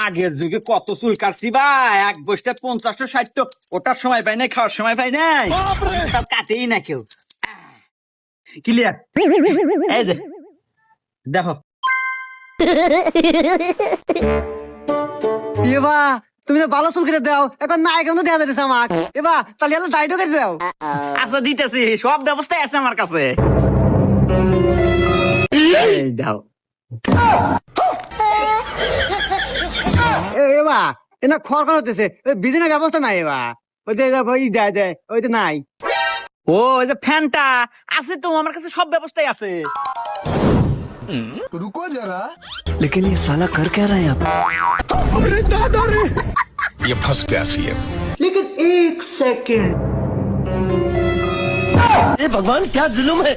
আগের যুগে কত চুল কাটছি ভাই, এক বসতে 50টা 60টা, ওটার সময় পাই নাই, খাওয়ার সময় পাই নাই, তার কাটেই না কেউ। ক্লিয়ার? এই যে দেখো। এবা তুমি তো ভালো চুল কেটে দাও, এখন না এখন তো দেওয়া যাচ্ছে আমাক। এবা তাহলে এলো দাড়িও কেটে দাও। আচ্ছা দিতেছি, সব ব্যবস্থাই আছে আমার কাছে। এই দাও। এবা এনা খড় খড় হতেছে, বিজনেস ব্যবস্থা নাই। এবা ওই যে ওই দেয় দেয় ওই তো নাই। ও ওই যে ফ্যানটা আছে তো আমার কাছে, সব ব্যবস্থাই আছে। रुको जरा। लेकिन ये साला कर क्या रहा है यहाँ पे? ये फंस गया सीएम। लेकिन एक सेकंड। भगवान क्या जुल्म है।